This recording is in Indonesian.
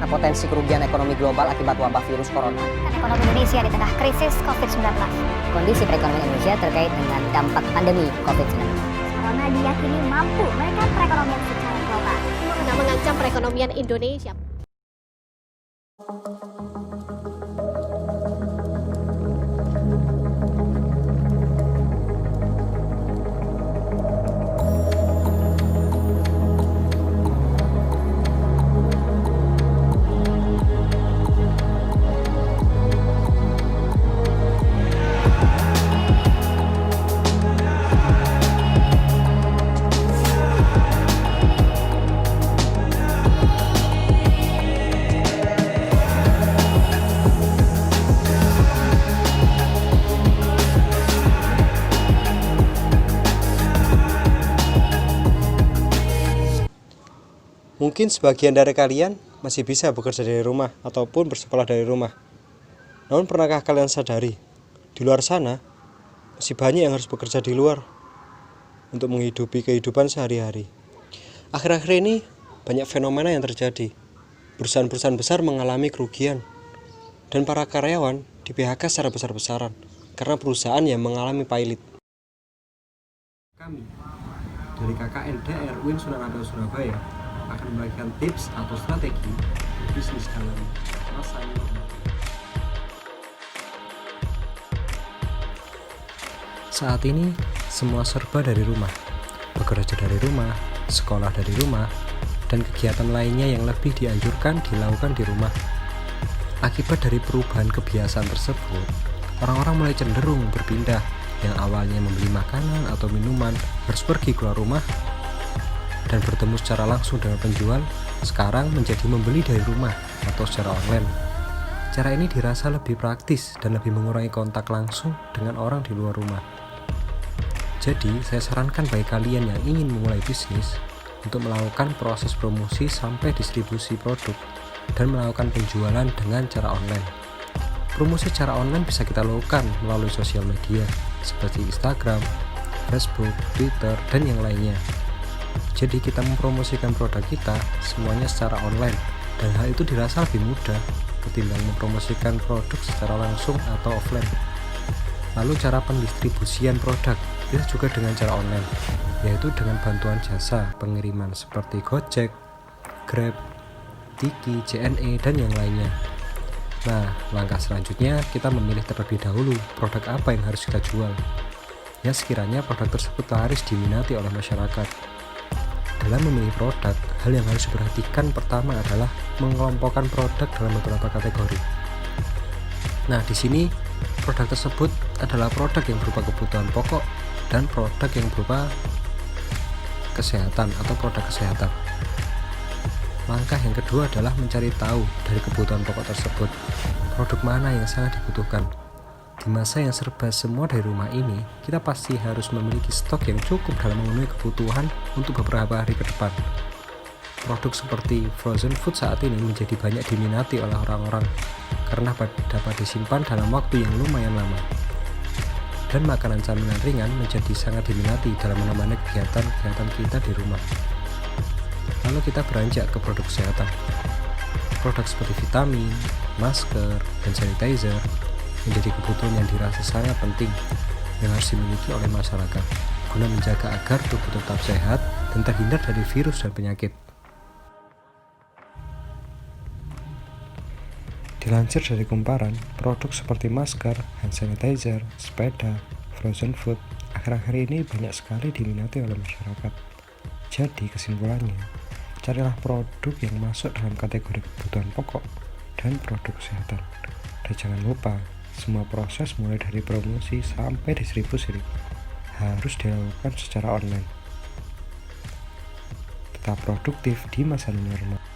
karena potensi kerugian ekonomi global akibat wabah virus corona. Ekonomi Indonesia di tengah krisis COVID-19. Kondisi perekonomian Indonesia terkait dengan dampak pandemi COVID-19. Corona diyakini mampu menekan perekonomian secara global. Karena mengancam perekonomian Indonesia. Mungkin sebagian dari kalian masih bisa bekerja dari rumah ataupun bersekolah dari rumah. Namun pernahkah kalian sadari, di luar sana masih banyak yang harus bekerja di luar untuk menghidupi kehidupan sehari-hari. Akhir-akhir ini banyak fenomena yang terjadi. Perusahaan-perusahaan besar mengalami kerugian dan para karyawan di PHK secara besar-besaran karena perusahaan yang mengalami pilot. Kami dari KKN DR UIN Sunan Ampel Surabaya akan membagikan tips atau strategi bisnis dalam masa normal. Saat ini semua serba dari rumah, bekerja dari rumah, sekolah dari rumah, dan kegiatan lainnya yang lebih dianjurkan dilakukan di rumah. Akibat dari perubahan kebiasaan tersebut, orang-orang mulai cenderung berpindah yang awalnya membeli makanan atau minuman harus pergi keluar rumah dan bertemu secara langsung dengan penjual, sekarang menjadi membeli dari rumah atau secara online. Cara ini dirasa lebih praktis dan lebih mengurangi kontak langsung dengan orang di luar rumah. Jadi, saya sarankan bagi kalian yang ingin memulai bisnis untuk melakukan proses promosi sampai distribusi produk dan melakukan penjualan dengan cara online. Promosi secara online bisa kita lakukan melalui sosial media seperti Instagram, Facebook, Twitter, dan yang lainnya. Jadi kita mempromosikan produk kita semuanya secara online dan hal itu dirasa lebih mudah ketimbang mempromosikan produk secara langsung atau offline. Lalu cara pendistribusian produk bisa juga dengan cara online, yaitu dengan bantuan jasa pengiriman seperti Gojek, Grab, Tiki, JNE, dan yang lainnya. Nah, langkah selanjutnya kita memilih terlebih dahulu produk apa yang harus kita jual. Ya, sekiranya produk tersebut laris diminati oleh masyarakat. Dalam memilih produk, hal yang harus diperhatikan pertama adalah mengelompokkan produk dalam beberapa kategori. Nah, di sini produk tersebut adalah produk yang berupa kebutuhan pokok dan produk yang berupa kesehatan atau produk kesehatan. Langkah yang kedua adalah mencari tahu dari kebutuhan pokok tersebut, produk mana yang sangat dibutuhkan. Di masa yang serba semua dari rumah ini, kita pasti harus memiliki stok yang cukup dalam memenuhi kebutuhan untuk beberapa hari ke depan. Produk seperti frozen food saat ini menjadi banyak diminati oleh orang-orang karena dapat disimpan dalam waktu yang lumayan lama. Dan makanan camilan ringan menjadi sangat diminati dalam menemani kegiatan-kegiatan kita di rumah. Lalu kita beranjak ke produk kesehatan. Produk seperti vitamin, masker, dan sanitizer menjadi kebutuhan yang dirasa sangat penting yang harus dimiliki oleh masyarakat guna menjaga agar tubuh tetap sehat dan terhindar dari virus dan penyakit. Dilansir dari Kumparan, produk seperti masker, hand sanitizer, sepeda, frozen food akhir-akhir ini banyak sekali diminati oleh masyarakat. Jadi kesimpulannya, carilah produk yang masuk dalam kategori kebutuhan pokok dan produk kesehatan. Dan jangan lupa, semua proses mulai dari promosi sampai distribusi harus dilakukan secara online. Tetap produktif di masa normal.